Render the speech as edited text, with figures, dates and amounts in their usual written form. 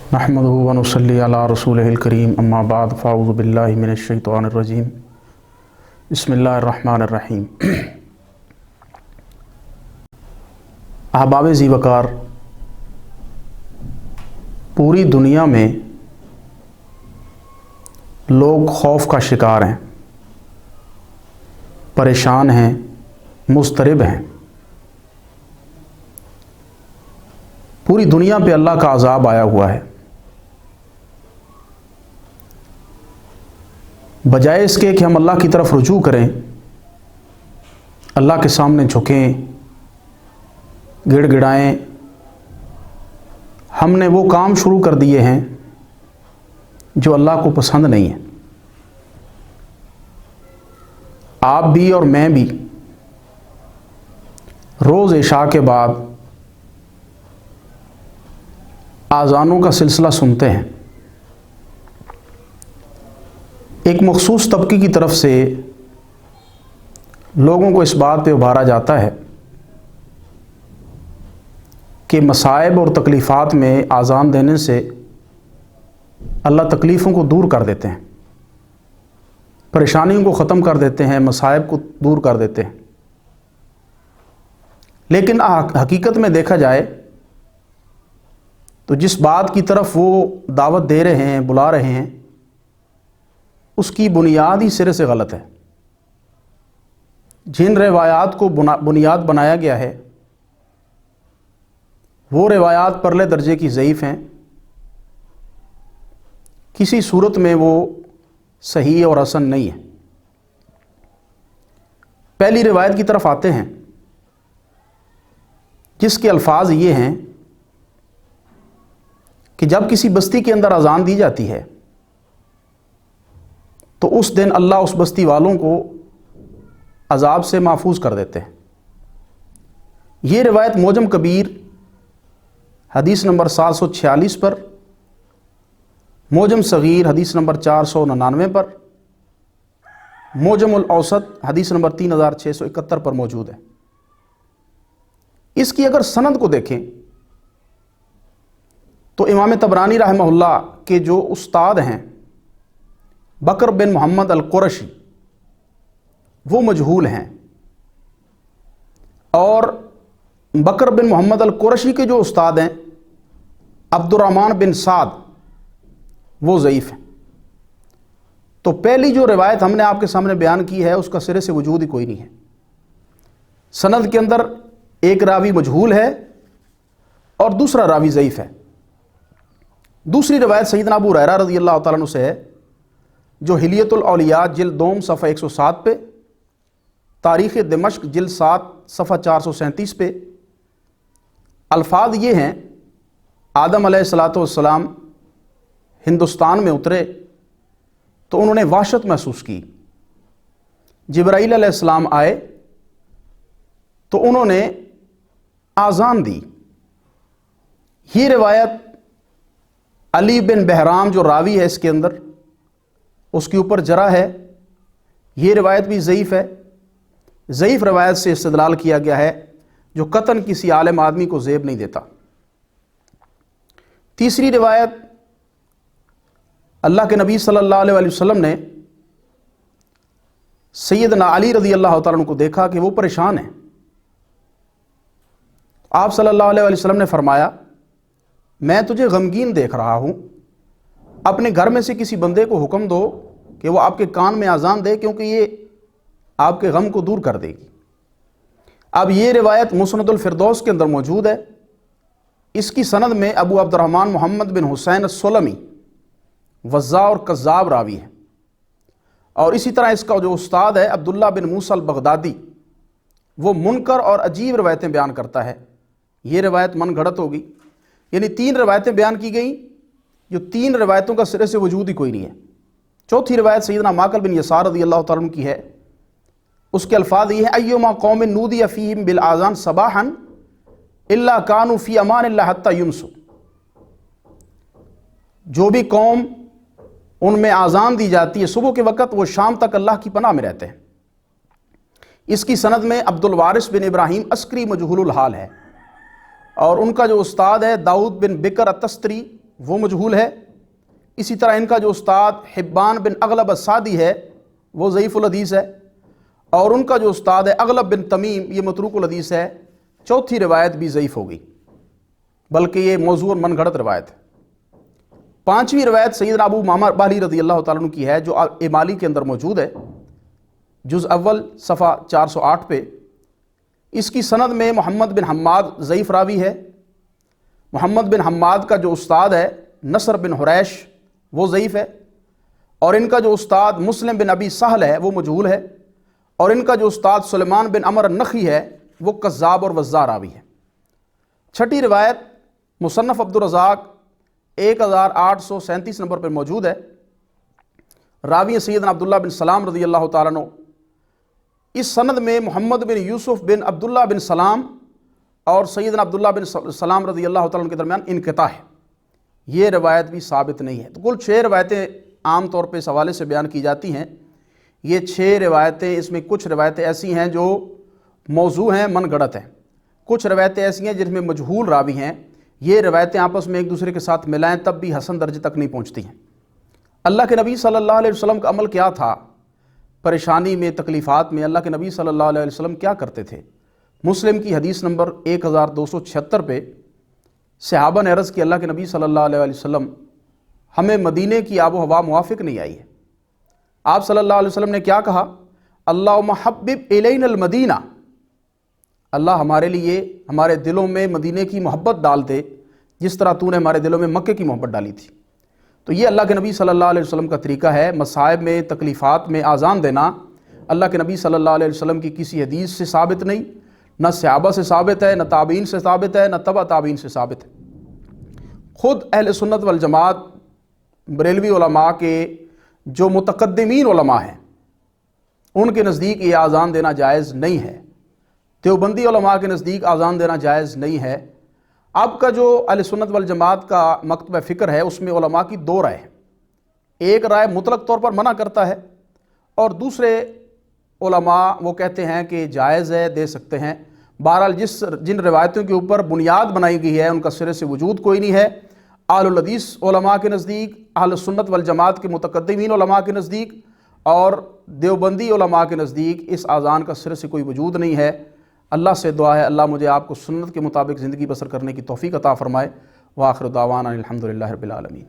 नहमदुहु व नुसल्ली अला रसूलिहिल करीम अम्मा बाद फ़अऊज़ु बिल्लाहि मिनश शैतानिर रजीम बिस्मिल्लाहिर रहमानिर रहीम। अहबाब ज़ी वक़ार, पूरी दुनिया में लोग खौफ का शिकार हैं, परेशान हैं, मुस्तरिब हैं। पूरी दुनिया पे अल्लाह का अज़ाब आया हुआ है। बजाय इसके कि हम अल्लाह की तरफ रुजू करें, अल्लाह के सामने झुकें, गिड़गिड़ाएं, हमने वो काम शुरू कर दिए हैं जो अल्लाह को पसंद नहीं है। आप भी और मैं भी रोज़ इशा के बाद आज़ानों का सिलसिला सुनते हैं। एक मखसूस तबके की तरफ से लोगों को इस बात पे उभारा जाता है कि मसाइब और तकलीफ़ात में आज़ान देने से अल्लाह तकलीफ़ों को दूर कर देते हैं, परेशानियों को ख़त्म कर देते हैं, मसाइब को दूर कर देते हैं। लेकिन हकीकत में देखा जाए तो जिस बात की तरफ वो दावत दे रहे हैं, बुला रहे हैं, उसकी बुनियाद ही सिरे से गलत है। जिन रिवायात को बुनियाद बनाया गया है वो रिवायात परले दर्जे की ज़ईफ़ हैं, किसी सूरत में वो सही और हसन नहीं है। पहली रिवायत की तरफ आते हैं जिसके अल्फाज ये हैं कि जब किसी बस्ती के अंदर अजान दी जाती है तो उस दिन अल्लाह उस बस्ती वालों को अजाब से महफूज कर देते हैं। ये रिवायत मोजम कबीर हदीस नंबर 746 पर, मोजम सगीर हदीस नंबर 499 पर, मोजमुल औसत हदीस नंबर 3671 पर मौजूद है। इसकी अगर सनद को देखें तो इमाम तबरानी रहमहुल्लाह के जो उस्ताद हैं बकर बिन मोहम्मद अल कुरशी, वो मजहूल हैं, और बकर बिन मोहम्मद अल कुरशी के जो उस्ताद हैं अब्दुर्रहमान बिन साद, वो ज़ईफ़ हैं। तो पहली जो रिवायत हमने आपके सामने बयान की है उसका सिरे से वजूद ही कोई नहीं है। सनद के अंदर एक रावी मजहूल है और दूसरा रावी ज़ईफ़ है। दूसरी रिवायत सैयदना अबू हुरैरा रज़ियल्लाहु तआला अन्हु से है जो हिलियतुल औलिया जिल्द 2 सफ़ा 107 पे, तारीख़ दिमश्क जिल्द 7 सफ़ा 437 पे अल्फाज ये हैं, आदम अलैहिस्सलातु वस्सलाम हिंदुस्तान में उतरे तो उन्होंने वहशत महसूस की। जिब्राईल अलैहिस्सलाम आए तो उन्होंने आज़ान दी। ये रिवायत अली बिन बहराम जो रावी है इसके अंदर, उसके ऊपर जरा है। ये रिवायत भी ज़ईफ़ है। ज़ईफ़ रिवायत से इस्तिदलाल किया गया है जो कतन किसी आलिम आदमी को ज़ेब नहीं देता। तीसरी रिवायत, अल्लाह के नबी सल्लल्लाहु अलैहि वसल्लम ने सैयदना अली रज़ियल्लाहु तआला अन्हु को देखा कि वो परेशान हैं। आप सल्लल्लाहु अलैहि वसल्लम ने फरमाया, मैं तुझे गमगीन देख रहा हूँ, अपने घर में से किसी बंदे को हुक्म दो कि वो आपके कान में आज़ान दे, क्योंकि ये आपके गम को दूर कर देगी। अब ये रिवायत मुस्नदुल फिरदौस के अंदर मौजूद है। इसकी सनद में अबू अब्दुर्रहमान मोहम्मद बिन हुसैन अस्सुलमी वज़्ज़ा और कज़्ज़ाब रावी है, और इसी तरह इसका जो उस्ताद है अब्दुल्ला बिन मूसा अल बगदादी, वो मुनकर और अजीब रिवायतें बयान करता है। ये रिवायत मन गढ़ंत होगी। यानी 3 रिवायतें बयान की गई जो 3 रिवायतों का सिरे से वजूद ही कोई नहीं है। चौथी रिवायत सैयदना माकल बिन यसार रज़ियल्लाहु तआला अन्हु की है। उसके अल्फाज ये हैं, अय्युमा कौमिन नूदिया फीहिम बिल आज़ान सबाहन इल्ला कानू फी अमानिल्लाह हत्ता युमसू। जो भी कौम उनमें आज़ान दी जाती है सुबह के वक़्त, वो शाम तक अल्लाह की पनाह में रहते हैं। इसकी सनद में अब्दुल वारिस बिन इब्राहीम अस्करी मजहूलुल हाल है, और उनका जो उस्ताद है दाऊद बिन बिकर अतस्तरी, وہ مجہول ہے۔ اسی طرح ان کا جو استاد حبان بن اغلب السادی ہے وہ ضعیف الحدیث ہے، اور ان کا جو استاد ہے اغلب بن تمیم یہ متروک الحدیث ہے۔ چوتھی روایت بھی ضعیف ہو گئی، بلکہ یہ موضوع اور من گھڑت روایت ہے۔ پانچویں روایت سیدنا ابو امامہ باہلی رضی اللہ تعالیٰ عنہ کی ہے، جو اعمالی کے اندر موجود ہے، جز اول صفحہ 408 پہ۔ اس کی سند میں محمد بن حماد ضعیف راوی ہے۔ محمد بن حماد کا جو استاد ہے نصر بن حریش وہ ضعیف ہے، اور ان کا جو استاد مسلم بن ابی سہل ہے وہ مجہول ہے، اور ان کا جو استاد سلیمان بن عمر النخعی ہے وہ کذاب اور وضاع راوی ہے۔ چھٹی روایت مصنف عبدالرزاق 1837 نمبر پر موجود ہے۔ راوی سیدنا عبداللہ بن سلام رضی اللہ تعالیٰ عنہ۔ اس سند میں محمد بن یوسف بن عبداللہ بن سلام اور سیدنا عبداللہ بن سلام رضی اللہ تعالیٰ عنہ کے درمیان انقطاع ہے، یہ روایت بھی ثابت نہیں ہے۔ تو کل 6 روایتیں عام طور پہ اس حوالے سے بیان کی جاتی ہیں۔ یہ 6 روایتیں، اس میں کچھ روایتیں ایسی ہیں جو موضوع ہیں، من گڑت ہیں، کچھ روایتیں ایسی ہیں جن میں مجہول راوی ہیں۔ یہ روایتیں آپس میں ایک دوسرے کے ساتھ ملائیں تب بھی حسن درجے تک نہیں پہنچتی ہیں۔ اللہ کے نبی صلی اللہ علیہ وسلم کا عمل کیا تھا؟ پریشانی میں، تکلیفات میں اللہ کے نبی صلی اللہ علیہ وسلم کیا کرتے تھے؟ مسلم کی حدیث نمبر 1276 پہ صحابہ نے عرض کی اللہ کے نبی صلی اللہ علیہ وسلم ہمیں مدینے کی آب و ہوا موافق نہیں آئی ہے۔ آپ صلی اللہ علیہ وسلم نے کیا کہا؟ اللہم حبب الینا المدینہ، اللہ ہمارے لیے ہمارے دلوں میں مدینے کی محبت ڈال دے جس طرح تو نے ہمارے دلوں میں مکے کی محبت ڈالی تھی۔ تو یہ اللہ کے نبی صلی اللہ علیہ وسلم کا طریقہ ہے۔ مصائب میں، تکلیفات میں آذان دینا اللہ کے نبی صلی اللہ علیہ وسلم کی کسی حدیث سے ثابت نہیں، نہ صحابہ سے ثابت ہے، نہ تابعین سے ثابت ہے، نہ تبع تابعین سے ثابت ہے۔ خود اہل سنت والجماعت بریلوی علماء کے جو متقدمین علماء ہیں ان کے نزدیک یہ آذان دینا جائز نہیں ہے، دیوبندی علماء کے نزدیک آذان دینا جائز نہیں ہے۔ اب کا جو اہل سنت والجماعت کا مکتبہ فکر ہے اس میں علماء کی 2 رائے ہیں۔ ایک رائے مطلق طور پر منع کرتا ہے، اور دوسرے علماء وہ کہتے ہیں کہ جائز ہے، دے سکتے ہیں۔ بہرحال جن روایتوں کے اوپر بنیاد بنائی گئی ہے ان کا سرے سے وجود کوئی نہیں ہے۔ اہل الحدیث علماء کے نزدیک، اہل سنت والجماعت کے متقدمین علماء کے نزدیک اور دیوبندی علماء کے نزدیک اس آذان کا سرے سے کوئی وجود نہیں ہے۔ اللہ سے دعا ہے اللہ مجھے آپ کو سنت کے مطابق زندگی بسر کرنے کی توفیق عطا فرمائے۔ وآخر دعوانا الحمدللہ رب العالمین۔